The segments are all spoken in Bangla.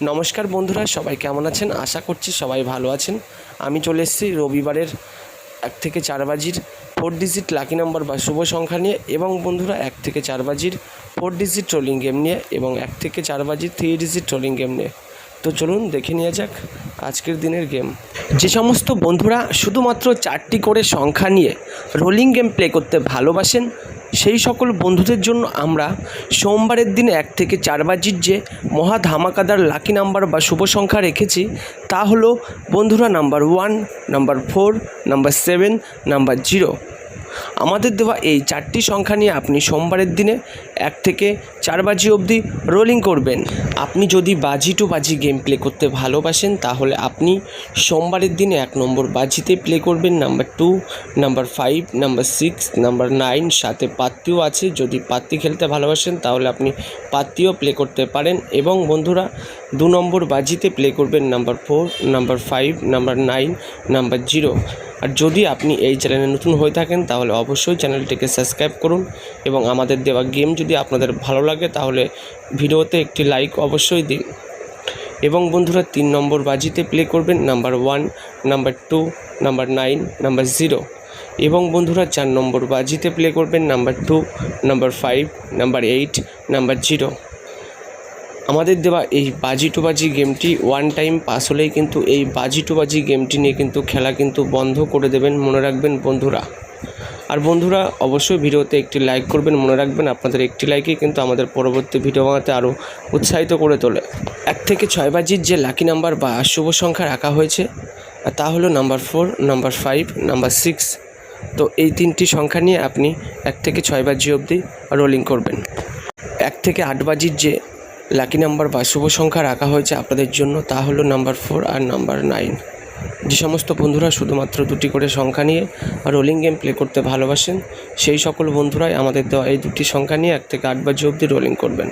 নমস্কার বন্ধুরা, সবাই কেমন আছেন? আশা করছি সবাই ভালো আছেন। আমি চলে এসেছি রবিবারের 1 থেকে 4 বাজির 4 ডিজিট লাকি নাম্বার বা শুভ সংখ্যা নিয়ে, এবং বন্ধুরা 1 থেকে 4 বাজির 4 ডিজিট ট্রোলিং গেম নিয়ে, এবং 1 থেকে 4 বাজির 3 ডিজিট ট্রোলিং গেম নিয়ে। তো চলুন দেখে নেওয়া যাক আজকের দিনের গেম। যে সমস্ত বন্ধুরা শুধুমাত্র 4টি করে সংখ্যা নিয়ে রোলিং গেম প্লে করতে ভালোবাসেন, সেই সকল বন্ধুদের জন্য আমরা সোমবারের দিনে 1 থেকে 4 বাজির যে মহা ধামাকাদার লাকি নাম্বার বা শুভ সংখ্যা রেখেছি, তা হলো বন্ধুরা নাম্বার 1, নাম্বার 4, নাম্বার 7, নাম্বার 0। আমাদের দেওয়া এই 4টি সংখ্যা নিয়ে আপনি সোমবারের দিনে 1 থেকে 4 বাজি অবধি রোলিং করবেন। আপনি যদি বাজি টু বাজি গেম প্লে করতে ভালোবাসেন, তাহলে আপনি সোমবারের দিনে 1 নম্বর বাজিতে প্লে করবেন নাম্বার 2, নাম্বার 5, নাম্বার 6, নাম্বার 9, সাথে পাত্তিও আছে। যদি পাত্তি খেলতে ভালোবাসেন তাহলে আপনি পাত্তিও প্লে করতে পারেন। এবং বন্ধুরা 2 নম্বর বাজিতে প্লে করবেন নাম্বার 4, নাম্বার 5, নাম্বার 9, নাম্বার 0। আর যদি আপনি এই চ্যানেলে নতুন হয়ে থাকেন তাহলে অবশ্যই চ্যানেলটিকে সাবস্ক্রাইব করুন, এবং আমাদের দেওয়া গেম যদি আপনাদের ভালো লাগে তাহলে ভিডিওতে একটি লাইক অবশ্যই দিন। এবং বন্ধুরা 3 নম্বর বাজিতে প্লে করবেন নাম্বার 1, নাম্বার 2, নাম্বার 9, নাম্বার 0। এবং বন্ধুরা 4 নম্বর বাজিতে প্লে করবেন নাম্বার 2, নাম্বার 5, নাম্বার 8, নাম্বার 0। আমাদের দেওয়া এই বাজি টু বাজি গেমটি 1 টাইম পাস হলেই কিন্তু এই বাজি টু বাজি গেমটি নিয়ে কিন্তু খেলা কিন্তু বন্ধ করে দেবেন, মনে রাখবেন বন্ধুরা। আর বন্ধুরা অবশ্যই ভিডিওতে একটি লাইক করবেন, মনে রাখবেন আপনাদের একটি লাইকই কিন্তু আমাদের পরবর্তী ভিডিও বানাতে আরও উৎসাহিত করে তোলে। 1 থেকে 6 বাজির যে লাকি নাম্বার বা শুভ সংখ্যা রাখা হয়েছে তা হলো নাম্বার 4, নাম্বার 5, নাম্বার 6। তো এই 3টি সংখ্যা নিয়ে আপনি 1 থেকে 6 বাজি অবধি রোলিং করবেন। 1 থেকে 8 বাজির যে লাকি নাম্বার বা শুভ সংখ্যা রাখা হয়েছে আপনাদের জন্য, তা হলো নাম্বার 4 আর নাম্বার 9। যে সমস্ত বন্ধুরা শুধুমাত্র 2টি করে সংখ্যা নিয়ে রোলিং গেম প্লে করতে ভালোবাসেন, সেই সকল বন্ধুরাই আমাদের দেওয়া এই 2টি সংখ্যা নিয়ে 1 থেকে 8 বাজি অবধি রোলিং করবেন।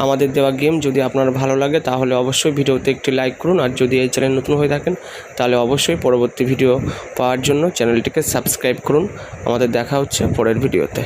আমাদের দেওয়া গেম যদি আপনার ভালো লাগে তাহলে অবশ্যই ভিডিওতে একটি লাইক করুন, আর যদি এই চ্যানেল নতুন হয়ে থাকেন তাহলে অবশ্যই পরবর্তী ভিডিও পাওয়ার জন্য চ্যানেলটিকে সাবস্ক্রাইব করুন। আমাদের দেখা হচ্ছে পরের ভিডিওতে।